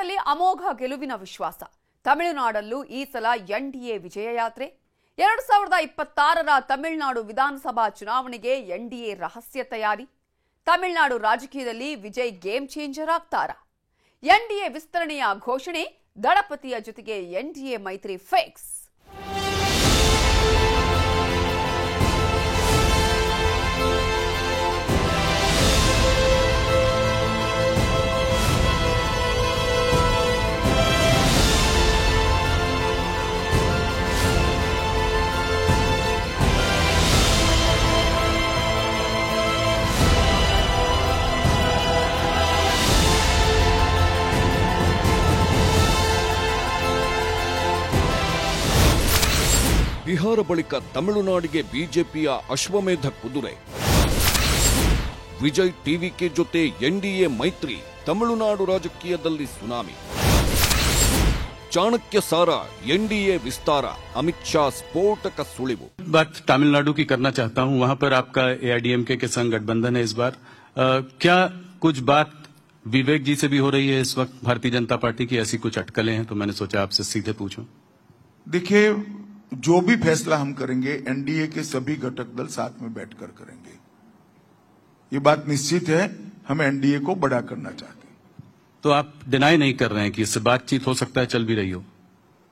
ಬಿಹಾರದಲ್ಲಿ ಅಮೋಘ ಗೆಲುವಿನ ವಿಶ್ವಾಸ. ತಮಿಳುನಾಡಲ್ಲೂ ಈ ಸಲ ಎನ್ಡಿಎ ವಿಜಯ ಯಾತ್ರೆ. 2026ರ ತಮಿಳುನಾಡು ವಿಧಾನಸಭಾ ಚುನಾವಣೆಗೆ ಎನ್ಡಿಎ ರಹಸ್ಯ ತಯಾರಿ. ತಮಿಳುನಾಡು ರಾಜಕೀಯದಲ್ಲಿ ವಿಜಯ್ ಗೇಮ್ ಚೇಂಜರ್ ಆಗ್ತಾರಾ? ಎನ್ಡಿಎ ವಿಸ್ತರಣೆಯ ಘೋಷಣೆ, ದಳಪತಿಯ ಜೊತೆಗೆ ಎನ್ಡಿಎ ಮೈತ್ರಿ ಫಿಕ್ಸ್. ಬಿಹಾರ ಬಳಿಕ ತಮಿಳುನಾಡಿಗೆ ಬಿಜೆಪಿಯ ಅಶ್ವಮೇಧ ಕುದುರೆ. ವಿಜಯ್ ಟಿವಿಕೆ ಜೊತೆ ಎನ್ಡಿಎ ಮೈತ್ರಿ, ತಮಿಳುನಾಡು ರಾಜಕೀಯದಲ್ಲಿ ಸುನಾಮಿ. ಚಾಣಕ್ಯ ಸಾರ, ಎನ್ಡಿಎ ವಿಸ್ತಾರ, ಅಮಿತ್ ಶಾ ಸ್ಫೋಟಕ ಸುಳಿವು. बात तमिलनाडु की करना चाहता हूं, वहां पर आपका एआईडीएमके के संग गठबंधन है इस बार. क्या कुछ बात विवेक जी से भी हो रही है इस वक्त भारतीय जनता पार्टी की? ऐसी कुछ अटकलें हैं तो मैंने सोचा आपसे सीधे पूछूं. देखिए, जो भी फैसला हम करेंगे एनडीए के सभी घटक दल साथ में बैठकर करेंगे. ये बात निश्चित है, हम एनडीए को बड़ा करना चाहते हैं. तो आप डिनाई नहीं कर रहे हैं कि इससे बातचीत हो सकता है, चल भी रही हो?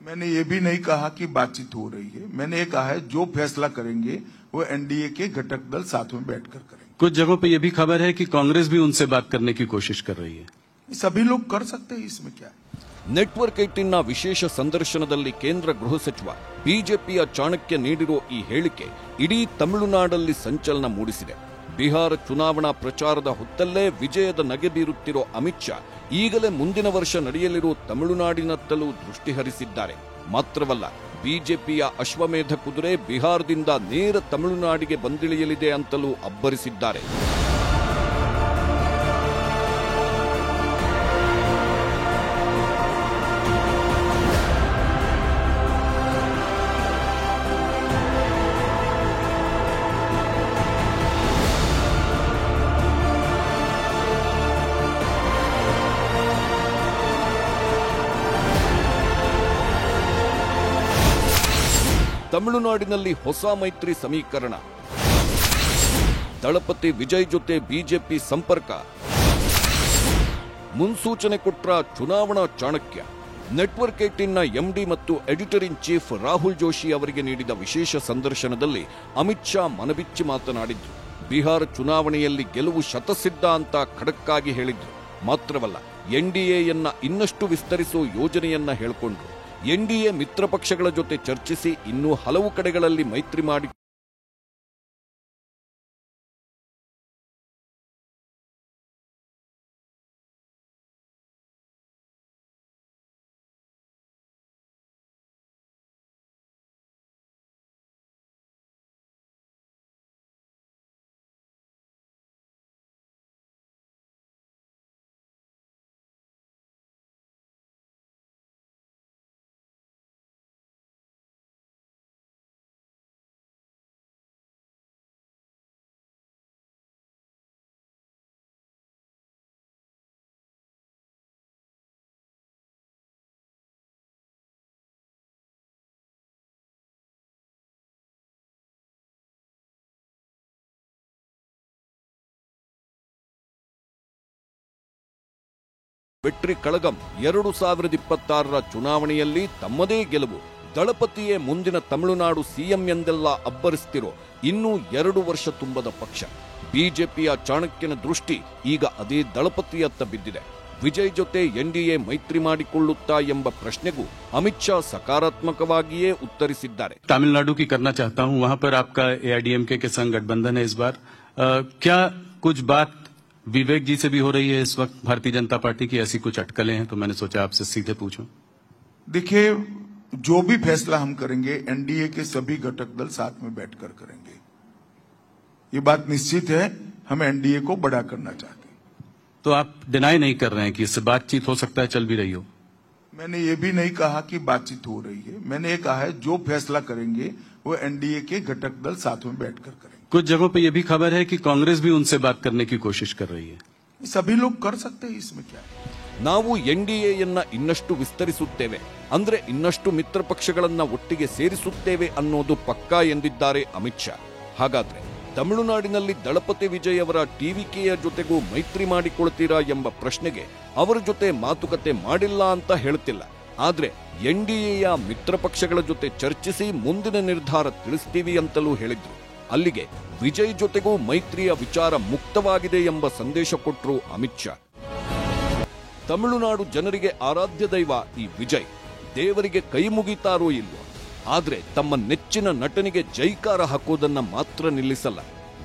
मैंने ये भी नहीं कहा कि बातचीत हो रही है. मैंने ये कहा है जो फैसला करेंगे वो एनडीए के घटक दल साथ में बैठकर करेंगे. कुछ जगहों पर यह भी खबर है कि कांग्रेस भी उनसे बात करने की कोशिश कर रही है. सभी लोग कर सकते हैं, इसमें क्या है. ನೆಟ್ವರ್ಕ್ 18ನ ವಿಶೇಷ ಸಂದರ್ಶನದಲ್ಲಿ ಕೇಂದ್ರ ಗೃಹ ಸಚಿವ ಬಿಜೆಪಿಯ ಚಾಣಕ್ಯ ನೀಡಿರೋ ಈ ಹೇಳಿಕೆ ಇಡೀ ತಮಿಳುನಾಡಲ್ಲಿ ಸಂಚಲನ ಮೂಡಿಸಿದೆ. ಬಿಹಾರ ಚುನಾವಣಾ ಪ್ರಚಾರದ ಹೊತ್ತಲ್ಲೇ ವಿಜಯದ ನಗೆ ಬೀರುತ್ತಿರೋ ಅಮಿತ್ ಶಾ ಈಗಲೇ ಮುಂದಿನ ವರ್ಷ ನಡೆಯಲಿರೋ ತಮಿಳುನಾಡಿನತ್ತಲೂ ದೃಷ್ಟಿ ಹರಿಸಿದ್ದಾರೆ. ಮಾತ್ರವಲ್ಲ, ಬಿಜೆಪಿಯ ಅಶ್ವಮೇಧ ಕುದುರೆ ಬಿಹಾರದಿಂದ ನೇರ ತಮಿಳುನಾಡಿಗೆ ಬಂದಿಳಿಯಲಿದೆ ಅಂತಲೂ ಅಬ್ಬರಿಸಿದ್ದಾರೆ. ತಮಿಳುನಾಡಿನಲ್ಲಿ ಹೊಸ ಮೈತ್ರಿ ಸಮೀಕರಣ. ದಳಪತಿ ವಿಜಯ್ ಜೊತೆ ಬಿಜೆಪಿ ಸಂಪರ್ಕ. ಮುನ್ಸೂಚನೆ ಕೊಟ್ರ ಚುನಾವಣಾ ಚಾಣಕ್ಯ. ನೆಟ್ವರ್ಕ್ 18ನ ಎಂಡಿ ಮತ್ತು editor in chief Rahul Joshi ಅವರಿಗೆ ನೀಡಿದ ವಿಶೇಷ ಸಂದರ್ಶನದಲ್ಲಿ ಅಮಿತ್ ಶಾ ಮನಬಿಚ್ಚಿ ಮಾತನಾಡಿದ್ರು. ಬಿಹಾರ ಚುನಾವಣೆಯಲ್ಲಿ ಗೆಲುವು ಶತಸಿದ್ಧ ಅಂತ ಖಡಕ್ಕಾಗಿ ಹೇಳಿದ್ರು. ಮಾತ್ರವಲ್ಲ, ಎನ್ಡಿಎಯನ್ನ ಇನ್ನಷ್ಟು ವಿಸ್ತರಿಸೋ ಯೋಜನೆಯನ್ನ ಹೇಳಿಕೊಂಡ್ರು. ಎನ್ಡಿಎ ಮಿತ್ರ ಪಕ್ಷಗಳ ಜೊತೆ ಚರ್ಚಿಸಿ ಇನ್ನೂ ಹಲವು ಕಡೆಗಳಲ್ಲಿ ಮೈತ್ರಿ ಮಾಡಿ ವೆಟ್ರಿ ಕಳಗಂ. 2026ರ ಚುನಾವಣೆಯಲ್ಲಿ ತಮ್ಮದೇ ಗೆಲುವು. ದಳಪತಿಯೇ ಮುಂದಿನ ತಮಿಳುನಾಡು ಸಿಎಂ ಎಂದೆಲ್ಲ ಅಬ್ಬರಿಸ್ತಿರೋ ಇನ್ನೂ 2 ವರ್ಷ ತುಂಬದ ಪಕ್ಷ. ಬಿಜೆಪಿಯ ಚಾಣಕ್ಯನ ದೃಷ್ಟಿ ಈಗ ಅದೇ ದಳಪತಿಯತ್ತ ಬಿದ್ದಿದೆ. ವಿಜಯ್ ಜೊತೆ ಎನ್ಡಿಎ ಮೈತ್ರಿ ಮಾಡಿಕೊಳ್ಳುತ್ತಾ ಎಂಬ ಪ್ರಶ್ನೆಗೂ ಅಮಿತ್ ಶಾ ಸಕಾರಾತ್ಮಕವಾಗಿಯೇ ಉತ್ತರಿಸಿದ್ದಾರೆ. तमिलनाडु की करना चाहता हूं, वहां पर आपका एआईडीएमके के संग गठबंधन है इस बार. क्या कुछ बात विवेक जी से भी हो रही है इस वक्त भारतीय जनता पार्टी की? ऐसी कुछ अटकलें हैं तो मैंने सोचा आपसे सीधे पूछूं. देखिए, जो भी फैसला हम करेंगे एनडीए के सभी घटक दल साथ में बैठकर करेंगे. ये बात निश्चित है, हम एनडीए को बड़ा करना चाहते हैं. तो आप डिनाई नहीं कर रहे हैं कि इससे बातचीत हो सकता है, चल भी रही हो? मैंने ये भी नहीं कहा कि बातचीत हो रही है. मैंने ये कहा है जो फैसला करेंगे वो एनडीए के घटक दल साथ में बैठकर करेंगे. कुछ जगहों पर यह भी खबर है कि कांग्रेस भी उनसे बात करने की कोशिश कर रही है. सभी लोग कर सकते हैं, इसमें क्या है. ನಾವು ಎನ್ಡಿಎಯನ್ನ ಇನ್ನಷ್ಟು ವಿಸ್ತರಿಸುತ್ತೇವೆ, ಅಂದ್ರೆ ಇನ್ನಷ್ಟು ಮಿತ್ರ ಪಕ್ಷಗಳನ್ನ ಒಟ್ಟಿಗೆ ಸೇರಿಸುತ್ತೇವೆ ಅನ್ನೋದು ಪಕ್ಕಾ ಎಂದಿದ್ದಾರೆ ಅಮಿತ್ ಶಾ. ಹಾಗಾದ್ರೆ ತಮಿಳುನಾಡಿನಲ್ಲಿ ದಳಪತಿ ವಿಜಯ್ ಅವರ ಟಿವಿಕೆಯ ಜೊತೆಗೂ ಮೈತ್ರಿ ಮಾಡಿಕೊಳ್ತೀರಾ ಎಂಬ ಪ್ರಶ್ನೆಗೆ ಅವರ ಜೊತೆ ಮಾತುಕತೆ ಮಾಡಿಲ್ಲ ಅಂತ ಹೇಳ್ತಿಲ್ಲ, ಆದ್ರೆ ಎನ್ಡಿಎಯ ಮಿತ್ರ ಪಕ್ಷಗಳ ಜೊತೆ ಚರ್ಚಿಸಿ ಮುಂದಿನ ನಿರ್ಧಾರ ತಿಳಿಸ್ತೀವಿ ಅಂತಲೂ ಹೇಳಿದ್ರು. ಅಲ್ಲಿಗೆ ವಿಜಯ್ ಜೊತೆಗೂ ಮೈತ್ರಿಯ ವಿಚಾರ ಮುಕ್ತವಾಗಿದೆ ಎಂಬ ಸಂದೇಶ ಕೊಟ್ಟರು ಅಮಿತ್ ಶಾ. ತಮಿಳುನಾಡು ಜನರಿಗೆ ಆರಾಧ್ಯ ದೈವ ಈ ವಿಜಯ್. ದೇವರಿಗೆ ಕೈ ಮುಗಿತಾರೋ ಇಲ್ವೋ, ಆದ್ರೆ ತಮ್ಮ ನೆಚ್ಚಿನ ನಟನಿಗೆ ಜೈಕಾರ ಹಾಕೋದನ್ನ ಮಾತ್ರ ನಿಲ್ಲಿಸಲ್ಲ.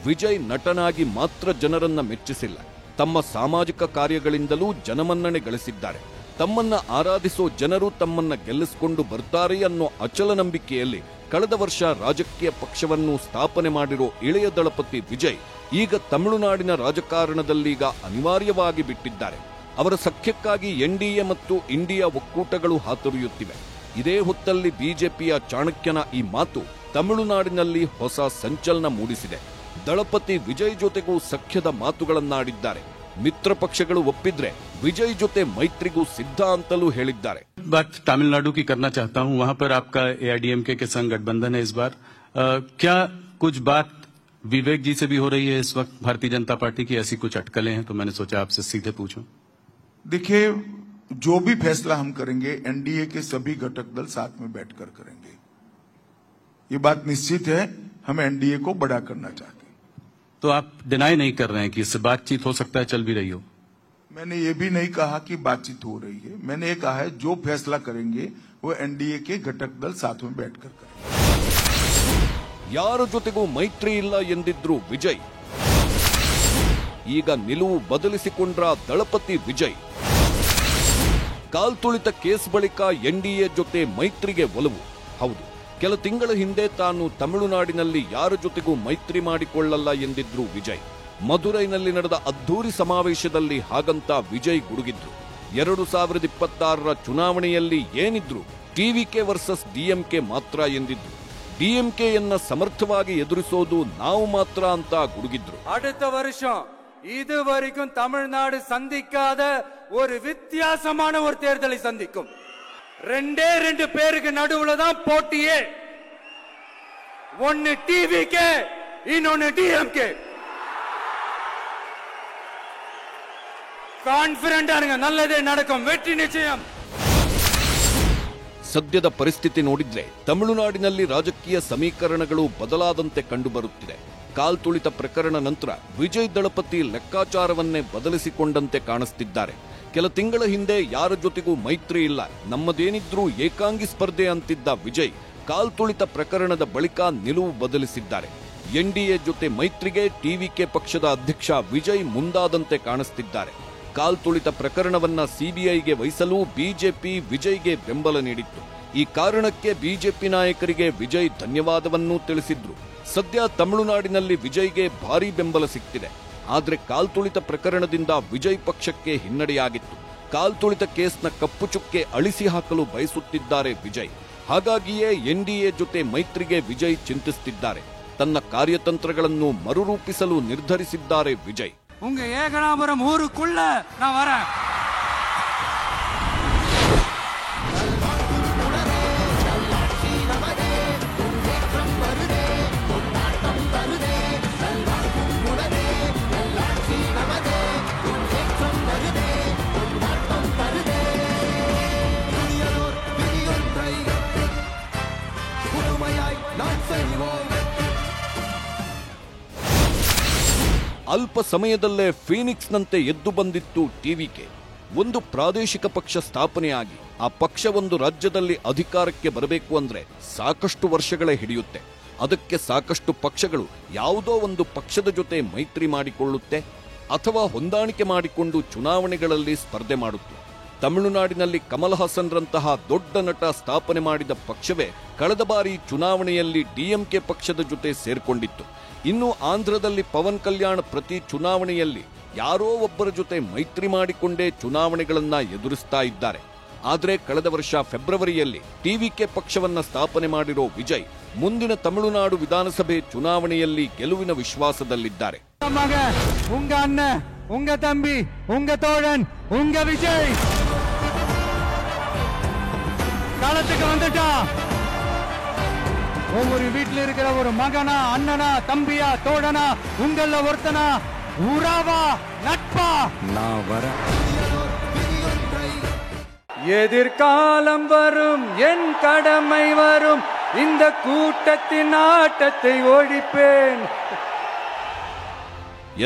ವಿಜಯ್ ನಟನಾಗಿ ಮಾತ್ರ ಜನರನ್ನ ಮೆಚ್ಚಿಸಿಲ್ಲ, ತಮ್ಮ ಸಾಮಾಜಿಕ ಕಾರ್ಯಗಳಿಂದಲೂ ಜನಮನ್ನಣೆ ಗಳಿಸಿದ್ದಾರೆ. ತಮ್ಮನ್ನ ಆರಾಧಿಸೋ ಜನರು ತಮ್ಮನ್ನ ಗೆಲ್ಲಿಸಿಕೊಂಡು ಬರ್ತಾರೆ ಅನ್ನೋ ಅಚಲ ನಂಬಿಕೆಯಲ್ಲಿ ಕಳೆದ ವರ್ಷ ರಾಜಕೀಯ ಪಕ್ಷವನ್ನು ಸ್ಥಾಪನೆ ಮಾಡಿರೋ ಇಳೆಯ ದಳಪತಿ ವಿಜಯ್ ಈಗ ತಮಿಳುನಾಡಿನ ರಾಜಕಾರಣದಲ್ಲೀಗ ಅನಿವಾರ್ಯವಾಗಿ ಬಿಟ್ಟಿದ್ದಾರೆ. ಅವರ ಸಖ್ಯಕ್ಕಾಗಿ ಎನ್ಡಿಎ ಮತ್ತು ಇಂಡಿಯಾ ಒಕ್ಕೂಟಗಳು ಹಾತೊರೆಯುತ್ತಿವೆ. ಇದೇ ಹೊತ್ತಲ್ಲಿ ಬಿಜೆಪಿಯ ಚಾಣಕ್ಯನ ಈ ಮಾತು ತಮಿಳುನಾಡಿನಲ್ಲಿ ಹೊಸ ಸಂಚಲನ ಮೂಡಿಸಿದೆ. ದಳಪತಿ ವಿಜಯ್ ಜೊತೆಗೂ ಸಖ್ಯದ ಮಾತುಗಳನ್ನಾಡಿದ್ದಾರೆ. ಮಿತ್ರ ಪಕ್ಷಗಳು ಒಪ್ಪಿದ್ರೆ ವಿಜಯ್ ಜೊತೆ ಮೈತ್ರಿಗೂ ಸಿದ್ಧ ಅಂತಲೂ ಹೇಳಿದ್ದಾರೆ. बात तमिलनाडु की करना चाहता हूं, वहां पर आपका एआईडीएमके के संग गठबंधन है इस बार। क्या कुछ बात विवेक जी से भी हो रही है इस वक्त भारतीय जनता पार्टी की, ऐसी कुछ अटकलें हैं? तो मैंने सोचा आपसे सीधे पूछूं। देखिए, जो भी फैसला हम करेंगे एनडीए के सभी घटक दल साथ में बैठकर करेंगे। ये बात निश्चित है, हम एनडीए को बड़ा करना चाहते हैं। तो आप डिनाई नहीं कर रहे हैं कि इससे बातचीत हो सकता है, चल भी रही हो? मैंने ये भी नहीं कहा कि बातचीत हो रही है, मैंने ये कहा है जो फैसला करेंगे वो एनडीए के घटक दल साथ में बैठकर करेंगे। ಯಾರ ಜೊತೆಗೂ ಮೈತ್ರಿ ಇಲ್ಲ ಎಂದಿದ್ರು ವಿಜಯ್. ಈಗ ನಿಲುವು ಬದಲಿಸಿಕೊಂಡ್ರ ದಳಪತಿ ವಿಜಯ್. ಕಾಲ್ತುಳಿತ ಕೇಸ್ ಬಳಿಕ ಎನ್ಡಿಎ ಜೊತೆ ಮೈತ್ರಿಗೆ ಒಲವು. ಹೌದು, ಕೆಲ ತಿಂಗಳ ಹಿಂದೆ ತಾನು ತಮಿಳುನಾಡಿನಲ್ಲಿ ಯಾರ ಜೊತೆಗೂ ಮೈತ್ರಿ ಮಾಡಿಕೊಳ್ಳಲ್ಲ ಎಂದಿದ್ರು ವಿಜಯ್. ಮಧುರೈನಲ್ಲಿ ನಡೆದ ಅದ್ಧೂರಿ ಸಮಾವೇಶದಲ್ಲಿ ಹಾಗಂತ ವಿಜಯ್ ಗುಡುಗಿದ್ರು. 2026ರ ಚುನಾವಣೆಯಲ್ಲಿ ಏನಿದ್ರು ಟಿವಿಕೆ ವರ್ಸಸ್ ಡಿಎಂಕೆ ಮಾತ್ರ ಎಂದಿದ್ರು. ಡಿಎಂಕೆಯನ್ನ ಸಮರ್ಥವಾಗಿ ಎದುರಿಸೋದು ನಾವು ಮಾತ್ರ ಅಂತ ಗುಡುಗಿದ್ರು. அடுத்த வருஷம் இதுவரைக்கும் தமிழ்நாடு சந்திக்காத ஒரு வித்தியாசமான ஒரு தேர்தலை சந்திக்கும். ரெண்டே ரெண்டு பேருக்கு நடுவுல தான் போட்டியே. ஒன்னு டிவிகே, இன்னொன்னு டிஎம்கே. ಕಾನ್ಫಿಡೆಂಟ್ ಆಗಿ ನಲ್ಲದೇ ನಡಕಂ, ವೆಟ್ಟಿ ನಿಶ್ಚಯಂ. ಸದ್ಯದ ಪರಿಸ್ಥಿತಿ ನೋಡಿದ್ರೆ ತಮಿಳುನಾಡಿನಲ್ಲಿ ರಾಜಕೀಯ ಸಮೀಕರಣಗಳು ಬದಲಾದಂತೆ ಕಂಡುಬರುತ್ತಿದೆ. ಕಾಲ್ತುಳಿತ ಪ್ರಕರಣ ನಂತರ ವಿಜಯ್ ದಳಪತಿ ಲೆಕ್ಕಾಚಾರವನ್ನೇ ಬದಲಿಸಿಕೊಂಡಂತೆ ಕಾಣಿಸ್ತಿದ್ದಾರೆ. ಕೆಲ ತಿಂಗಳ ಹಿಂದೆ ಯಾರ ಜೊತೆಗೂ ಮೈತ್ರಿ ಇಲ್ಲ, ನಮ್ಮದೇನಿದ್ರೂ ಏಕಾಂಗಿ ಸ್ಪರ್ಧೆ ಅಂತಿದ್ದ ವಿಜಯ್ ಕಾಲ್ತುಳಿತ ಪ್ರಕರಣದ ಬಳಿಕ ನಿಲುವು ಬದಲಿಸಿದ್ದಾರೆ. ಎನ್ಡಿಎ ಜೊತೆ ಮೈತ್ರಿಗೆ ಟಿವಿಕೆ ಪಕ್ಷದ ಅಧ್ಯಕ್ಷ ವಿಜಯ್ ಮುಂದಾದಂತೆ ಕಾಣಿಸ್ತಿದ್ದಾರೆ. ಕಾಲ್ತುಳಿತ ಪ್ರಕರಣವನ್ನ ಸಿಬಿಐಗೆ ವಹಿಸಲು ಬಿಜೆಪಿ ವಿಜಯ್ಗೆ ಬೆಂಬಲ ನೀಡಿತ್ತು. ಈ ಕಾರಣಕ್ಕೆ ಬಿಜೆಪಿ ನಾಯಕರಿಗೆ ವಿಜಯ್ ಧನ್ಯವಾದವನ್ನೂ ತಿಳಿಸಿದ್ರು. ಸದ್ಯ ತಮಿಳುನಾಡಿನಲ್ಲಿ ವಿಜಯ್ಗೆ ಭಾರೀ ಬೆಂಬಲ ಸಿಗ್ತಿದೆ. ಆದ್ರೆ ಕಾಲ್ತುಳಿತ ಪ್ರಕರಣದಿಂದ ವಿಜಯ್ ಪಕ್ಷಕ್ಕೆ ಹಿನ್ನಡೆಯಾಗಿತ್ತು. ಕಾಲ್ತುಳಿತ ಕೇಸ್ನ ಕಪ್ಪು ಚುಕ್ಕೆ ಅಳಿಸಿ ಹಾಕಲು ಬಯಸುತ್ತಿದ್ದಾರೆ ವಿಜಯ್. ಹಾಗಾಗಿಯೇ ಎನ್ಡಿಎ ಜೊತೆ ಮೈತ್ರಿಗೆ ವಿಜಯ್ ಚಿಂತಿಸುತ್ತಿದ್ದಾರೆ. ತನ್ನ ಕಾರ್ಯತಂತ್ರಗಳನ್ನು ಮರುರೂಪಿಸಲು ನಿರ್ಧರಿಸಿದ್ದಾರೆ ವಿಜಯ್. உங்க ஏகனாபுரம் ஊருக்குள்ள நான் வரேன். ಅಲ್ಪ ಸಮಯದಲ್ಲೇ ಫೀನಿಕ್ಸ್ನಂತೆ ಎದ್ದು ಬಂದಿತ್ತು ಟಿವಿಕೆ. ಒಂದು ಪ್ರಾದೇಶಿಕ ಪಕ್ಷ ಸ್ಥಾಪನೆಯಾಗಿ ಆ ಪಕ್ಷ ಒಂದು ರಾಜ್ಯದಲ್ಲಿ ಅಧಿಕಾರಕ್ಕೆ ಬರಬೇಕು ಅಂದ್ರೆ ಸಾಕಷ್ಟು ವರ್ಷಗಳೇ ಹಿಡಿಯುತ್ತೆ. ಅದಕ್ಕೆ ಸಾಕಷ್ಟು ಪಕ್ಷಗಳು ಯಾವುದೋ ಒಂದು ಪಕ್ಷದ ಜೊತೆ ಮೈತ್ರಿ ಮಾಡಿಕೊಳ್ಳುತ್ತೆ ಅಥವಾ ಹೊಂದಾಣಿಕೆ ಮಾಡಿಕೊಂಡು ಚುನಾವಣೆಗಳಲ್ಲಿ ಸ್ಪರ್ಧೆ ಮಾಡುತ್ತೆ. ತಮಿಳುನಾಡಿನಲ್ಲಿ ಕಮಲ್ ಹಾಸನ್ರಂತಹ ದೊಡ್ಡ ನಟ ಸ್ಥಾಪನೆ ಮಾಡಿದ ಪಕ್ಷವೇ ಕಳೆದ ಬಾರಿ ಚುನಾವಣೆಯಲ್ಲಿ ಡಿಎಂಕೆ ಪಕ್ಷದ ಜೊತೆ ಸೇರ್ಕೊಂಡಿತ್ತು. ಇನ್ನು ಆಂಧ್ರದಲ್ಲಿ ಪವನ್ ಕಲ್ಯಾಣ್ ಪ್ರತಿ ಚುನಾವಣೆಯಲ್ಲಿ ಯಾರೋ ಒಬ್ಬರ ಜೊತೆ ಮೈತ್ರಿ ಮಾಡಿಕೊಂಡೇ ಚುನಾವಣೆಗಳನ್ನ ಎದುರಿಸ್ತಾ ಇದ್ದಾರೆ. ಆದರೆ ಕಳೆದ ವರ್ಷ ಫೆಬ್ರವರಿಯಲ್ಲಿ ಟಿವಿಕೆ ಪಕ್ಷವನ್ನ ಸ್ಥಾಪನೆ ಮಾಡಿರೋ ವಿಜಯ್ ಮುಂದಿನ ತಮಿಳುನಾಡು ವಿಧಾನಸಭೆ ಚುನಾವಣೆಯಲ್ಲಿ ಗೆಲುವಿನ ವಿಶ್ವಾಸದಲ್ಲಿದ್ದಾರೆ. உங்க அண்ணன் உங்க தம்பி, உங்க தோழன், உங்க விஜய் களத்துக்கு வந்துட்டா. ஒவ்வொரு வீட்டில் இருக்கிற ஒரு மகனா, அண்ணனா, தம்பியா, தோழனா, உங்கள ஒருத்தனா, உறவா, நட்பா, நான் வரேன். எதிர்காலம் வரும், என் கடமை வரும், இந்த கூட்டத்தின் ஆட்டத்தை ஒழிப்பேன்.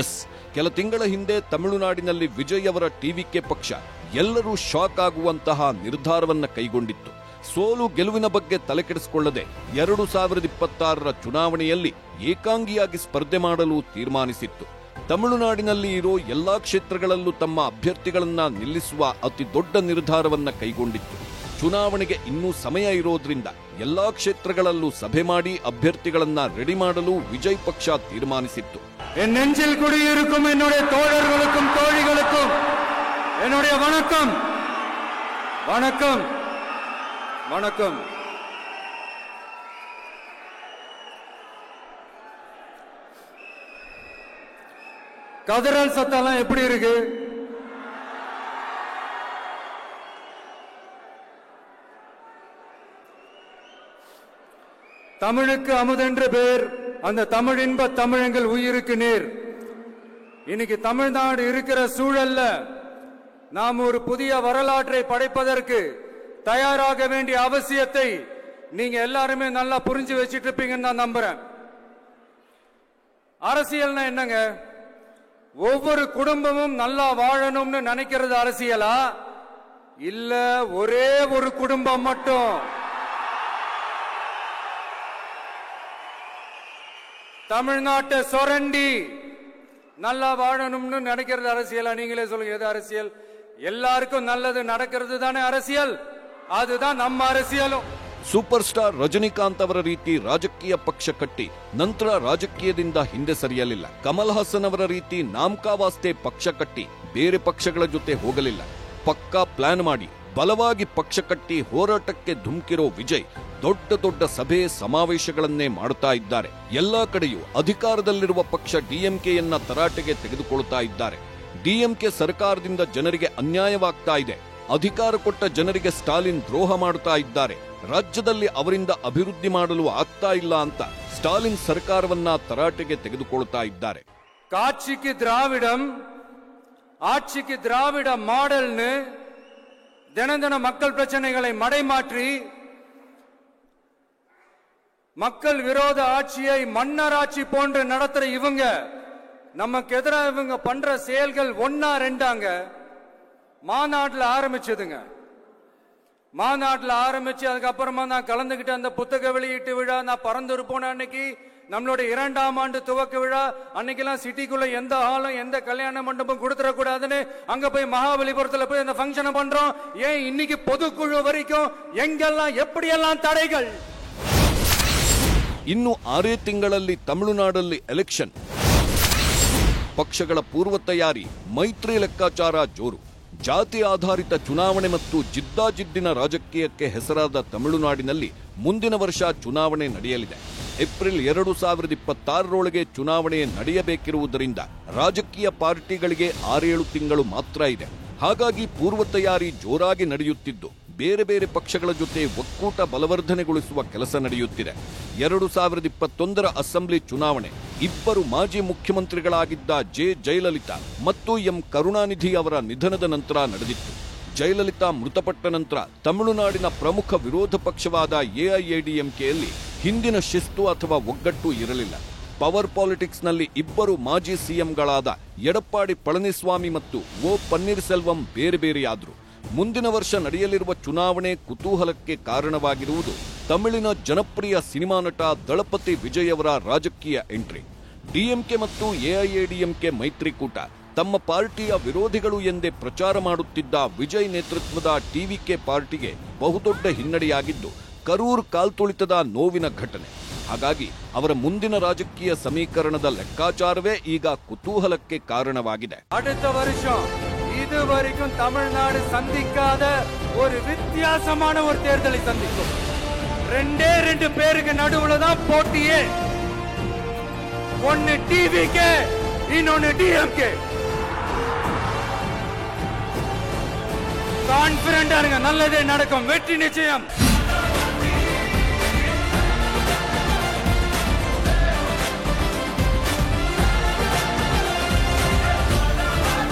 ಎಸ್, ಕೆಲ ತಿಂಗಳ ಹಿಂದೆ ತಮಿಳುನಾಡಿನಲ್ಲಿ ವಿಜಯ್ ಅವರ ಟಿವಿಕೆ ಪಕ್ಷ ಎಲ್ಲರೂ ಶಾಕ್ ಆಗುವಂತಹ ನಿರ್ಧಾರವನ್ನ ಕೈಗೊಂಡಿತ್ತು. ಸೋಲು ಗೆಲುವಿನ ಬಗ್ಗೆ ತಲೆಕೆಡಿಸಿಕೊಳ್ಳದೆ 2026ರ ಚುನಾವಣೆಯಲ್ಲಿ ಏಕಾಂಗಿಯಾಗಿ ಸ್ಪರ್ಧೆ ಮಾಡಲು ತೀರ್ಮಾನಿಸಿತ್ತು. ತಮಿಳುನಾಡಿನಲ್ಲಿ ಇರೋ ಎಲ್ಲಾ ಕ್ಷೇತ್ರಗಳಲ್ಲೂ ತಮ್ಮ ಅಭ್ಯರ್ಥಿಗಳನ್ನ ನಿಲ್ಲಿಸುವ ಅತಿ ದೊಡ್ಡ ನಿರ್ಧಾರವನ್ನ ಕೈಗೊಂಡಿತ್ತು. ಚುನಾವಣೆಗೆ ಇನ್ನೂ ಸಮಯ ಇರೋದ್ರಿಂದ ಎಲ್ಲಾ ಕ್ಷೇತ್ರಗಳಲ್ಲೂ ಸಭೆ ಮಾಡಿ ಅಭ್ಯರ್ಥಿಗಳನ್ನ ರೆಡಿ ಮಾಡಲು ವಿಜಯ್ ಪಕ್ಷ ತೀರ್ಮಾನಿಸಿತ್ತು. என் நெஞ்சில் குடியிருக்கும் என்னுடைய தோழர்களுக்கும் தோழிகளுக்கும் என்னுடைய வணக்கம், வணக்கம், வணக்கம். கதறல் சத்தம் எப்படி இருக்கு? தமிழுக்கு அமுதென்று பேர், அந்த தமிழ் இன்ப தமிழங்கள் உயிருக்கு நீர். இன்னைக்கு தமிழ்நாடு இருக்கிற சூழல்ல நாம் ஒரு புதிய வரலாற்றை படைப்பதற்கு தயாராக வேண்டிய அவசியத்தை நீங்க எல்லாருமே நல்லா புரிஞ்சு வச்சிட்டு இருப்பீங்கன்னு நான் நம்புறேன். அரசியல்னா என்னங்க? ஒவ்வொரு குடும்பமும் நல்லா வாழணும்னு நினைக்கிறது அரசியலா? இல்ல ஒரே ஒரு குடும்பம் மட்டும் தமிழ்நாட்டை சொரண்டி நல்லா வாழணும்னு நினைக்கிறது அரசியலா? நீங்களே சொல்லுங்க, எது அரசியல்? எல்லாருக்கும் நல்லது நடக்கிறது தானே அரசியல். அதுதான் நம்ம அரசியலும். ಸೂಪರ್ ಸ್ಟಾರ್ ರಜನಿಕಾಂತ್ ಅವರ ರೀತಿ ರಾಜಕೀಯ ಪಕ್ಷ ಕಟ್ಟಿ ನಂತರ ರಾಜಕೀಯದಿಂದ ಹಿಂದೆ ಸರಿಯಲಿಲ್ಲ. ಕಮಲ್ ಹಾಸನ್ ಅವರ ರೀತಿ ನಾಮಕಾವಾಸ್ತೆ ಪಕ್ಷ ಕಟ್ಟಿ ಬೇರೆ ಪಕ್ಷಗಳ ಜೊತೆ ಹೋಗಲಿಲ್ಲ. ಪಕ್ಕಾ ಪ್ಲಾನ್ ಮಾಡಿ ಬಲವಾಗಿ ಪಕ್ಷ ಕಟ್ಟಿ ಹೋರಾಟಕ್ಕೆ ಧುಮುಕಿರೋ ವಿಜಯ್ ದೊಡ್ಡ ದೊಡ್ಡ ಸಭೆ ಸಮಾವೇಶಗಳನ್ನೇ ಮಾಡುತ್ತಾ ಇದ್ದಾರೆ. ಎಲ್ಲಾ ಕಡೆಯೂ ಅಧಿಕಾರದಲ್ಲಿರುವ ಪಕ್ಷ ಡಿಎಂಕೆಯನ್ನ ತರಾಟೆಗೆ ತೆಗೆದುಕೊಳ್ತಾ ಇದ್ದಾರೆ. ಡಿಎಂಕೆ ಸರ್ಕಾರದಿಂದ ಜನರಿಗೆ ಅನ್ಯಾಯವಾಗ್ತಾ ಇದೆ. ಅಧಿಕಾರ ಕೊಟ್ಟ ಜನರಿಗೆ ಸ್ಟಾಲಿನ್ ದ್ರೋಹ ಮಾಡುತ್ತಾ ಇದ್ದಾರೆ. ರಾಜ್ಯದಲ್ಲಿ ಅವರಿಂದ ಅಭಿವೃದ್ಧಿ ಮಾಡಲು ಆಗ್ತಾ ಇಲ್ಲ ಅಂತ ಸ್ಟಾಲಿನ್ ಸರ್ಕಾರವನ್ನ ತರಾಟೆಗೆ ತೆಗೆದುಕೊಳ್ತಾ ಇದ್ದಾರೆ. ஆட்சிக்கு திராவிட மாடல்னு தினம் தினம் மக்கள் பிரச்சனைகளை மடைமாற்றி மக்கள் விரோத ஆட்சியை மன்னராட்சி போன்று நடத்துற இவங்க நமக்கு எதிராக இவங்க பண்ற செயல்கள் ஒன்னா ரெண்டாங்க. மாநாட்டில் ஆரம்பிச்சதுங்க. மாநாட்டில் ஆரம்பிச்சு அதுக்கப்புறமா நான் கலந்துகிட்ட அந்த புத்தக வெளியீட்டு விழா, நான் பறந்துரு போன அன்னைக்கு நம்மளுடைய 2ஆம் ஆண்டு துவக்க விழா அன்னைக்கெல்லாம் சிட்டிக்குள்ள எந்த ஹாலும் எந்த கல்யாண மண்டபம் கொடுத்துடக்கூடாதுன்னு அங்க போய் மகாபலிபுரத்துல போய் அந்த ஃபங்க்ஷனை பண்றோம். ஏன் இன்னைக்கு பொதுக்குழு வரைக்கும் எங்கெல்லாம் எப்படியெல்லாம் தடைகள். ಇನ್ನು 6 ತಿಂಗಳಲ್ಲಿ ತಮಿಳುನಾಡಲ್ಲಿ ಎಲೆಕ್ಷನ್. ಪಕ್ಷಗಳ ಪೂರ್ವ ತಯಾರಿ, ಮೈತ್ರಿ ಲೆಕ್ಕಾಚಾರ ಜೋರು. ಜಾತಿ ಆಧಾರಿತ ಚುನಾವಣೆ ಮತ್ತು ಜಿದ್ದಾಜಿದ್ದಿನ ರಾಜಕೀಯಕ್ಕೆ ಹೆಸರಾದ ತಮಿಳುನಾಡಿನಲ್ಲಿ ಮುಂದಿನ ವರ್ಷ ಚುನಾವಣೆ ನಡೆಯಲಿದೆ. ಏಪ್ರಿಲ್ 2026ರೊಳಗೆ ಚುನಾವಣೆ ನಡೆಯಬೇಕಿರುವುದರಿಂದ ರಾಜಕೀಯ ಪಾರ್ಟಿಗಳಿಗೆ 6-7 ತಿಂಗಳು ಮಾತ್ರ ಇದೆ. ಹಾಗಾಗಿ ಪೂರ್ವ ತಯಾರಿ ಜೋರಾಗಿ ನಡೆಯುತ್ತಿದ್ದು ಬೇರೆ ಬೇರೆ ಪಕ್ಷಗಳ ಜೊತೆ ಒಕ್ಕೂಟ ಬಲವರ್ಧನೆಗೊಳಿಸುವ ಕೆಲಸ ನಡೆಯುತ್ತಿದೆ. 2021ರ ಅಸೆಂಬ್ಲಿ ಚುನಾವಣೆ 2 ಮಾಜಿ ಮುಖ್ಯಮಂತ್ರಿಗಳಾಗಿದ್ದ ಜಯಲಲಿತಾ ಮತ್ತು ಕರುಣಾನಿಧಿ ಅವರ ನಿಧನದ ನಂತರ ನಡೆದಿತ್ತು. ಜಯಲಲಿತಾ ಮೃತಪಟ್ಟ ನಂತರ ತಮಿಳುನಾಡಿನ ಪ್ರಮುಖ ವಿರೋಧ ಪಕ್ಷವಾದ ಎಐಎಡಿಎಂಕೆಯಲ್ಲಿ ಹಿಂದಿನ ಶಿಸ್ತು ಅಥವಾ ಒಗ್ಗಟ್ಟು ಇರಲಿಲ್ಲ. ಪವರ್ ಪಾಲಿಟಿಕ್ಸ್ನಲ್ಲಿ 2 ಮಾಜಿ ಸಿಎಂಗಳಾದ ಎಡಪ್ಪಾಡಿ ಪಳನಿಸ್ವಾಮಿ ಮತ್ತು ಓ ಪನ್ನೀರ್ ಸೆಲ್ವಂ ಬೇರೆ ಬೇರೆಯಾದರು. ಮುಂದಿನ ವರ್ಷ ನಡೆಯಲಿರುವ ಚುನಾವಣೆ ಕುತೂಹಲಕ್ಕೆ ಕಾರಣವಾಗಿರುವುದು ತಮಿಳಿನ ಜನಪ್ರಿಯ ಸಿನಿಮಾ ನಟ ದಳಪತಿ ವಿಜಯ್ ಅವರ ರಾಜಕೀಯ ಎಂಟ್ರಿ. ಡಿಎಂಕೆ ಮತ್ತು ಎಐಎಡಿಎಂಕೆ ಮೈತ್ರಿಕೂಟ ತಮ್ಮ ಪಾರ್ಟಿಯ ವಿರೋಧಿಗಳು ಎಂದೇ ಪ್ರಚಾರ ಮಾಡುತ್ತಿದ್ದ ವಿಜಯ್ ನೇತೃತ್ವದ ಟಿವಿಕೆ ಪಾರ್ಟಿಗೆ ಬಹುದೊಡ್ಡ ಹಿನ್ನಡೆಯಾಗಿದ್ದು ಕರೂರ್ ಕಾಲ್ತುಳಿತದ ನೋವಿನ ಘಟನೆ. ಹಾಗಾಗಿ ಅವರ ಮುಂದಿನ ರಾಜಕೀಯ ಸಮೀಕರಣದ ಲೆಕ್ಕಾಚಾರವೇ ಈಗ ಕುತೂಹಲಕ್ಕೆ ಕಾರಣವಾಗಿದೆ. அடுத்த வருஷம் இதுவரைக்கும் தமிழ்நாடு சந்திக்காத ஒரு வித்தியாசமான ஒரு தேர்தலை சந்திக்கும். 2 பேருக்கு நடுவுல தான் போட்டியே. ஒன்னு டிவிகே, இன்னொன்னு டிஎம்கே. கான்பிடண்டா இருங்க, நல்லதே நடக்கும், வெற்றி நிச்சயம்.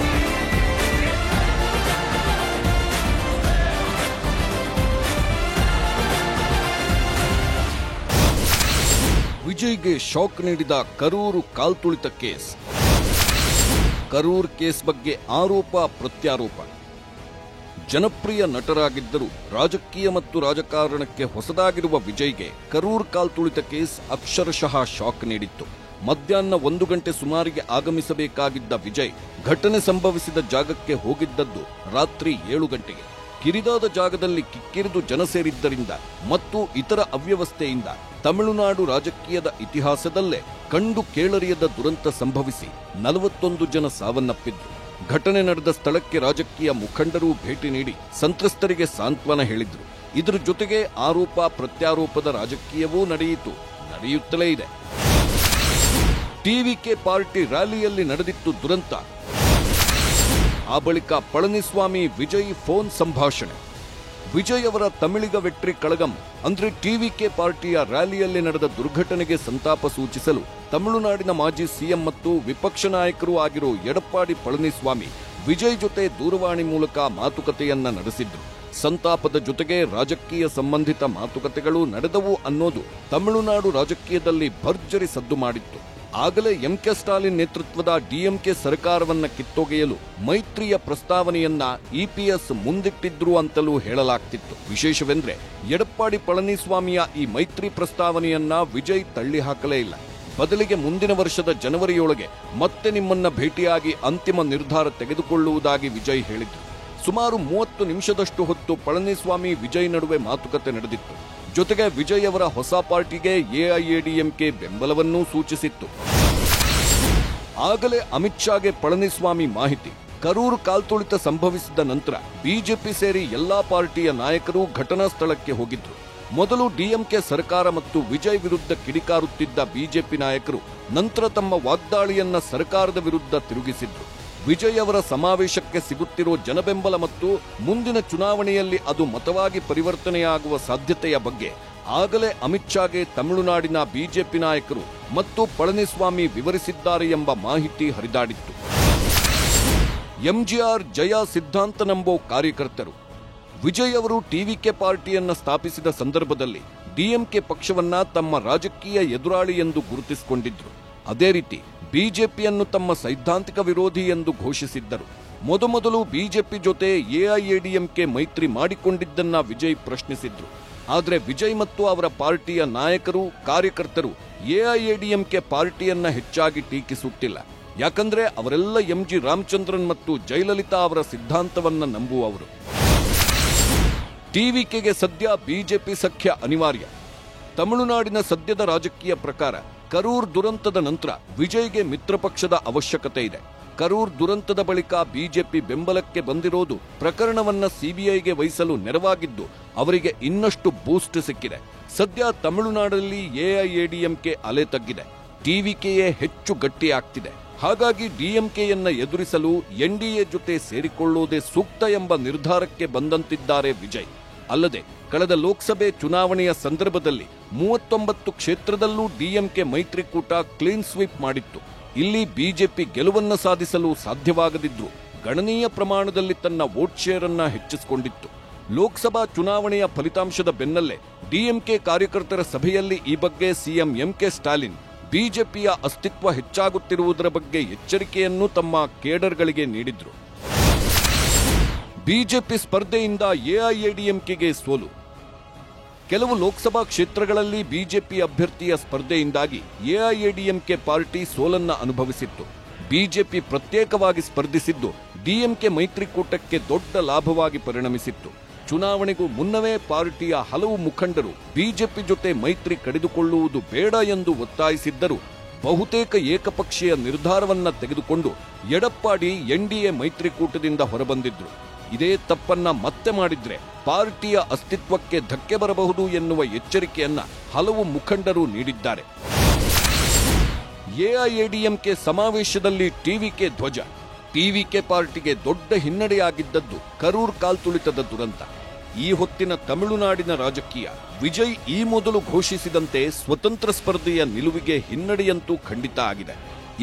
ವಿಜಯ್ಗೆ ಶಾಕ್ ನೀಡಿದ ಕರೂರು ಕಾಲ್ತುಳಿತ ಕೇಸ್. ಕರೂರ್ ಕೇಸ್ ಬಗ್ಗೆ ಆರೋಪ ಪ್ರತ್ಯಾರೋಪ. ಜನಪ್ರಿಯ ನಟರಾಗಿದ್ದರೂ ರಾಜಕೀಯ ಮತ್ತು ರಾಜಕಾರಣಕ್ಕೆ ಹೊಸದಾಗಿರುವ ವಿಜಯ್ಗೆ ಕರೂರ್ ಕಾಲ್ತುಳಿತ ಕೇಸ್ ಅಕ್ಷರಶಃ ಶಾಕ್ ನೀಡಿತ್ತು. ಮಧ್ಯಾಹ್ನ 1 ಗಂಟೆ ಸುಮಾರಿಗೆ ಆಗಮಿಸಬೇಕಾಗಿದ್ದ ವಿಜಯ್ ಘಟನೆ ಸಂಭವಿಸಿದ ಜಾಗಕ್ಕೆ ಹೋಗಿದ್ದದ್ದು ರಾತ್ರಿ 7 ಗಂಟೆಗೆ. ಕಿರಿದಾದ ಜಾಗದಲ್ಲಿ ಕಿಕ್ಕಿರಿದು ಜನ ಸೇರಿದ್ದರಿಂದ ಮತ್ತು ಇತರ ಅವ್ಯವಸ್ಥೆಯಿಂದ ತಮಿಳುನಾಡು ರಾಜಕೀಯದ ಇತಿಹಾಸದಲ್ಲೇ ಕಂಡು ಕೇಳರಿಯದ ದುರಂತ ಸಂಭವಿಸಿ 41 ಜನ ಸಾವನ್ನಪ್ಪಿದ್ರು. ಘಟನೆ ನಡೆದ ಸ್ಥಳಕ್ಕೆ ರಾಜಕೀಯ ಮುಖಂಡರು ಭೇಟಿ ನೀಡಿ ಸಂತ್ರಸ್ತರಿಗೆ ಸಾಂತ್ವನ ಹೇಳಿದ್ರು. ಇದರ ಜೊತೆಗೆ ಆರೋಪ ಪ್ರತ್ಯಾರೋಪದ ರಾಜಕೀಯವೂ ನಡೆಯುತ್ತಲೇ ಇದೆ. ಟಿವಿಕೆ ಪಾರ್ಟಿ ರ್ಯಾಲಿಯಲ್ಲಿ ನಡೆದಿತ್ತು ದುರಂತ. ಆ ಬಳಿಕ ಪಳನಿಸ್ವಾಮಿ ವಿಜಯ್ ಫೋನ್ ಸಂಭಾಷಣೆ. ವಿಜಯ್ ಅವರ ತಮಿಳಿಗ ವೆಟ್ರಿ ಕಳಗಂ ಅಂದ್ರೆ ಟಿವಿಕೆ ಪಾರ್ಟಿಯ ರ್ಯಾಲಿಯಲ್ಲಿ ನಡೆದ ದುರ್ಘಟನೆಗೆ ಸಂತಾಪ ಸೂಚಿಸಲು ತಮಿಳುನಾಡಿನ ಮಾಜಿ ಸಿಎಂ ಮತ್ತು ವಿಪಕ್ಷ ನಾಯಕರೂ ಆಗಿರೋ ಎಡಪ್ಪಾಡಿ ಪಳನಿಸ್ವಾಮಿ ವಿಜಯ್ ಜೊತೆ ದೂರವಾಣಿ ಮೂಲಕ ಮಾತುಕತೆಯನ್ನ ನಡೆಸಿದ್ರು. ಸಂತಾಪದ ಜೊತೆಗೆ ರಾಜಕೀಯ ಸಂಬಂಧಿತ ಮಾತುಕತೆಗಳು ನಡೆದವು ಅನ್ನೋದು ತಮಿಳುನಾಡು ರಾಜಕೀಯದಲ್ಲಿ ಭರ್ಜರಿ ಸದ್ದು ಮಾಡಿತ್ತು. ಆಗಲೇ ಎಂಕೆ ಸ್ಟಾಲಿನ್ ನೇತೃತ್ವದ ಡಿಎಂಕೆ ಸರ್ಕಾರವನ್ನ ಕಿತ್ತೊಗೆಯಲು ಮೈತ್ರಿಯ ಪ್ರಸ್ತಾವನೆಯನ್ನ ಇಪಿಎಸ್ ಮುಂದಿಟ್ಟಿದ್ರು ಅಂತಲೂ ಹೇಳಲಾಗ್ತಿತ್ತು. ವಿಶೇಷವೆಂದ್ರೆ ಎಡಪ್ಪಾಡಿ ಪಳನಿಸ್ವಾಮಿಯ ಈ ಮೈತ್ರಿ ಪ್ರಸ್ತಾವನೆಯನ್ನ ವಿಜಯ್ ತಳ್ಳಿ ಹಾಕಲೇ ಇಲ್ಲ. ಬದಲಿಗೆ ಮುಂದಿನ ವರ್ಷದ ಜನವರಿಯೊಳಗೆ ಮತ್ತೆ ನಿಮ್ಮನ್ನ ಭೇಟಿಯಾಗಿ ಅಂತಿಮ ನಿರ್ಧಾರ ತೆಗೆದುಕೊಳ್ಳುವುದಾಗಿ ವಿಜಯ್ ಹೇಳಿದ್ರು. ಸುಮಾರು 30 ನಿಮಿಷದಷ್ಟು ಹೊತ್ತು ಪಳನಿಸ್ವಾಮಿ ವಿಜಯ್ ನಡುವೆ ಮಾತುಕತೆ ನಡೆದಿತ್ತು. ಜೊತೆಗೆ ವಿಜಯ್ ಅವರ ಹೊಸ ಪಾರ್ಟಿಗೆ ಎಐಎಡಿಎಂಕೆ ಬೆಂಬಲವನ್ನೂ ಸೂಚಿಸಿತ್ತು. ಆಗಲೇ ಅಮಿತ್ ಶಾಗೆ ಪಳನಿಸ್ವಾಮಿ ಮಾಹಿತಿ. ಕರೂರು ಕಾಲ್ತುಳಿತ ಸಂಭವಿಸಿದ ನಂತರ ಬಿಜೆಪಿ ಸೇರಿ ಎಲ್ಲಾ ಪಾರ್ಟಿಯ ನಾಯಕರು ಘಟನಾ ಸ್ಥಳಕ್ಕೆ ಹೋಗಿದ್ರು. ಮೊದಲು ಡಿಎಂಕೆ ಸರ್ಕಾರ ಮತ್ತು ವಿಜಯ್ ವಿರುದ್ಧ ಕಿಡಿಕಾರುತ್ತಿದ್ದ ಬಿಜೆಪಿ ನಾಯಕರು ನಂತರ ತಮ್ಮ ವಾಗ್ದಾಳಿಯನ್ನ ಸರ್ಕಾರದ ವಿರುದ್ಧ ತಿರುಗಿಸಿದ್ರು. ವಿಜಯ್ ಅವರ ಸಮಾವೇಶಕ್ಕೆ ಸಿಗುತ್ತಿರೋ ಜನಬೆಂಬಲ ಮತ್ತು ಮುಂದಿನ ಚುನಾವಣೆಯಲ್ಲಿ ಅದು ಮತವಾಗಿ ಪರಿವರ್ತನೆಯಾಗುವ ಸಾಧ್ಯತೆಯ ಬಗ್ಗೆ ಆಗಲೇ ಅಮಿತ್ ಶಾಗೆ ತಮಿಳುನಾಡಿನ ಬಿಜೆಪಿ ನಾಯಕರು ಮತ್ತು ಪಳನಿಸ್ವಾಮಿ ವಿವರಿಸಿದ್ದಾರೆ ಎಂಬ ಮಾಹಿತಿ ಹರಿದಾಡಿತ್ತು. ಎಂಜಿಆರ್ ಜಯ ಸಿದ್ಧಾಂತ ನಂಬೋ ಕಾರ್ಯಕರ್ತರು. ವಿಜಯ್ ಅವರು ಟಿವಿಕೆ ಪಾರ್ಟಿಯನ್ನ ಸ್ಥಾಪಿಸಿದ ಸಂದರ್ಭದಲ್ಲಿ ಡಿಎಂಕೆ ಪಕ್ಷವನ್ನ ತಮ್ಮ ರಾಜಕೀಯ ಎದುರಾಳಿ ಎಂದು ಗುರುತಿಸಿಕೊಂಡಿದ್ರು. ಅದೇ ರೀತಿ ಬಿಜೆಪಿಯನ್ನು ತಮ್ಮ ಸೈದ್ಧಾಂತಿಕ ವಿರೋಧಿ ಎಂದು ಘೋಷಿಸಿದ್ದರು. ಮೊದಮೊದಲು ಬಿಜೆಪಿ ಜೊತೆ ಎಐಎಡಿಎಂಕೆ ಮೈತ್ರಿ ಮಾಡಿಕೊಂಡಿದ್ದನ್ನ ವಿಜಯ್ ಪ್ರಶ್ನಿಸಿದ್ರು. ಆದರೆ ವಿಜಯ್ ಮತ್ತು ಅವರ ಪಾರ್ಟಿಯ ನಾಯಕರು ಕಾರ್ಯಕರ್ತರು ಎಐಎಡಿಎಂಕೆ ಪಾರ್ಟಿಯನ್ನ ಹೆಚ್ಚಾಗಿ ಟೀಕಿಸುತ್ತಿಲ್ಲ. ಯಾಕಂದ್ರೆ ಅವರೆಲ್ಲ ಎಂಜಿ ರಾಮಚಂದ್ರನ್ ಮತ್ತು ಜಯಲಲಿತಾ ಅವರ ಸಿದ್ಧಾಂತವನ್ನ ನಂಬುವವರು. ಟಿವಿಕೆಗೆ ಸದ್ಯ ಬಿಜೆಪಿ ಸಖ್ಯ ಅನಿವಾರ್ಯ. ತಮಿಳುನಾಡಿನ ಸದ್ಯದ ರಾಜಕೀಯ ಪ್ರಕಾರ ಕರೂರ್ ದುರಂತದ ನಂತರ ವಿಜಯ್ಗೆ ಮಿತ್ರ ಪಕ್ಷದ ಅವಶ್ಯಕತೆ ಇದೆ. ಕರೂರ್ ದುರಂತದ ಬಳಿಕ ಬಿಜೆಪಿ ಬೆಂಬಲಕ್ಕೆ ಬಂದಿರೋದು ಪ್ರಕರಣವನ್ನ ಸಿಬಿಐಗೆ ವಹಿಸಲು ನೆರವಾಗಿದ್ದು ಅವರಿಗೆ ಇನ್ನಷ್ಟು ಬೂಸ್ಟ್ ಸಿಕ್ಕಿದೆ. ಸದ್ಯ ತಮಿಳುನಾಡಲ್ಲಿ ಎಐಎಡಿಎಂಕೆ ಅಲೆ ತಗ್ಗಿದೆ. ಟಿವಿಕೆಯೇ ಹೆಚ್ಚು ಗಟ್ಟಿಯಾಗ್ತಿದೆ. ಹಾಗಾಗಿ ಡಿಎಂಕೆಯನ್ನ ಎದುರಿಸಲು ಎನ್ಡಿಎ ಜೊತೆ ಸೇರಿಕೊಳ್ಳುವುದೇ ಸೂಕ್ತ ಎಂಬ ನಿರ್ಧಾರಕ್ಕೆ ಬಂದಂತಿದ್ದಾರೆ ವಿಜಯ್. ಅಲ್ಲದೆ ಕಳೆದ ಲೋಕಸಭೆ ಚುನಾವಣೆಯ ಸಂದರ್ಭದಲ್ಲಿ 39 ಕ್ಷೇತ್ರದಲ್ಲೂ ಡಿಎಂಕೆ ಮೈತ್ರಿಕೂಟ ಕ್ಲೀನ್ ಸ್ವೀಪ್ ಮಾಡಿತ್ತು. ಇಲ್ಲಿ ಬಿಜೆಪಿ ಗೆಲುವನ್ನ ಸಾಧಿಸಲು ಸಾಧ್ಯವಾಗದಿದ್ರು ಗಣನೀಯ ಪ್ರಮಾಣದಲ್ಲಿ ತನ್ನ ವೋಟ್ ಶೇರ್ ಅನ್ನ ಹೆಚ್ಚಿಸಿಕೊಂಡಿತ್ತು. ಲೋಕಸಭಾ ಚುನಾವಣೆಯ ಫಲಿತಾಂಶದ ಬೆನ್ನಲ್ಲೇ ಡಿಎಂಕೆ ಕಾರ್ಯಕರ್ತರ ಸಭೆಯಲ್ಲಿ ಈ ಬಗ್ಗೆ ಸಿಎಂ ಎಂಕೆ ಸ್ಟಾಲಿನ್ ಬಿಜೆಪಿಯ ಅಸ್ತಿತ್ವ ಹೆಚ್ಚಾಗುತ್ತಿರುವುದರ ಬಗ್ಗೆ ಎಚ್ಚರಿಕೆಯನ್ನು ತಮ್ಮ ಕೇಡರ್ಗಳಿಗೆ ನೀಡಿದ್ರು. ಬಿಜೆಪಿ ಸ್ಪರ್ಧೆಯಿಂದ ಎಐಎಡಿಎಂಕೆಗೆ ಸೋಲು. ಕೆಲವು ಲೋಕಸಭಾ ಕ್ಷೇತ್ರಗಳಲ್ಲಿ ಬಿಜೆಪಿ ಅಭ್ಯರ್ಥಿಯ ಸ್ಪರ್ಧೆಯಿಂದಾಗಿ ಎಐಎಡಿಎಂಕೆ ಪಾರ್ಟಿ ಸೋಲನ್ನ ಅನುಭವಿಸಿತ್ತು. ಬಿಜೆಪಿ ಪ್ರತ್ಯೇಕವಾಗಿ ಸ್ಪರ್ಧಿಸಿದ್ದು ಡಿಎಂಕೆ ಮೈತ್ರಿಕೂಟಕ್ಕೆ ದೊಡ್ಡ ಲಾಭವಾಗಿ ಪರಿಣಮಿಸಿತ್ತು. ಚುನಾವಣೆಗೂ ಮುನ್ನವೇ ಪಾರ್ಟಿಯ ಹಲವು ಮುಖಂಡರು ಬಿಜೆಪಿ ಜೊತೆ ಮೈತ್ರಿ ಕಡಿದುಕೊಳ್ಳುವುದು ಬೇಡ ಎಂದು ಒತ್ತಾಯಿಸಿದ್ದರು. ಬಹುತೇಕ ಏಕಪಕ್ಷೀಯ ನಿರ್ಧಾರವನ್ನ ತೆಗೆದುಕೊಂಡು ಎಡಪ್ಪಾಡಿ ಎನ್ಡಿಎ ಮೈತ್ರಿಕೂಟದಿಂದ ಹೊರಬಂದಿದ್ರು. ಇದೇ ತಪ್ಪನ್ನ ಮತ್ತೆ ಮಾಡಿದ್ರೆ ಪಾರ್ಟಿಯ ಅಸ್ತಿತ್ವಕ್ಕೆ ಧಕ್ಕೆ ಬರಬಹುದು ಎನ್ನುವ ಎಚ್ಚರಿಕೆಯನ್ನ ಹಲವು ಮುಖಂಡರು ನೀಡಿದ್ದಾರೆ. ಎಐಎಡಿಎಂಕೆ ಸಮಾವೇಶದಲ್ಲಿ ಟಿವಿಕೆ ಧ್ವಜ. ಟಿವಿಕೆ ಪಾರ್ಟಿಗೆ ದೊಡ್ಡ ಹಿನ್ನಡೆಯಾಗಿದ್ದದ್ದು ಕರೂರ್ ಕಾಲ್ತುಳಿತದ ದುರಂತ. ಈ ಹೊತ್ತಿನ ತಮಿಳುನಾಡಿನ ರಾಜಕೀಯ ವಿಜಯ್ ಈ ಮೊದಲು ಘೋಷಿಸಿದಂತೆ ಸ್ವತಂತ್ರ ಸ್ಪರ್ಧೆಯ ನಿಲುವಿಗೆ ಹಿನ್ನಡೆಯಂತೂ ಖಂಡಿತ ಆಗಿದೆ.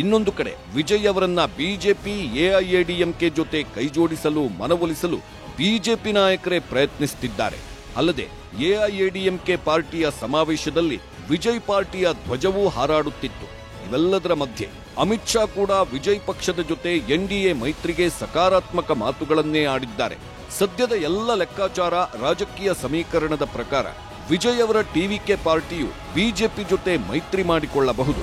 ಇನ್ನೊಂದು ಕಡೆ ವಿಜಯ್ ಅವರನ್ನ ಬಿಜೆಪಿ ಎಐಎಡಿಎಂಕೆ ಜೊತೆ ಕೈಜೋಡಿಸಲು ಮನವೊಲಿಸಲು ಬಿಜೆಪಿ ನಾಯಕರೇ ಪ್ರಯತ್ನಿಸುತ್ತಿದ್ದಾರೆ. ಅಲ್ಲದೆ ಎಐಎಡಿಎಂಕೆ ಪಾರ್ಟಿಯ ಸಮಾವೇಶದಲ್ಲಿ ವಿಜಯ್ ಪಾರ್ಟಿಯ ಧ್ವಜವೂ ಹಾರಾಡುತ್ತಿತ್ತು. ಇವೆಲ್ಲದರ ಮಧ್ಯೆ ಅಮಿತ್ ಶಾ ಕೂಡ ವಿಜಯ್ ಪಕ್ಷದ ಜೊತೆ ಎನ್ಡಿಎ ಮೈತ್ರಿಗೆ ಸಕಾರಾತ್ಮಕ ಮಾತುಗಳನ್ನೇ ಆಡಿದ್ದಾರೆ. ಸದ್ಯದ ಎಲ್ಲ ಲೆಕ್ಕಾಚಾರ, ರಾಜಕೀಯ ಸಮೀಕರಣದ ಪ್ರಕಾರ ವಿಜಯ್ ಅವರ ಟಿವಿಕೆ ಪಾರ್ಟಿಯು ಬಿಜೆಪಿ ಜೊತೆ ಮೈತ್ರಿ ಮಾಡಿಕೊಳ್ಳಬಹುದು.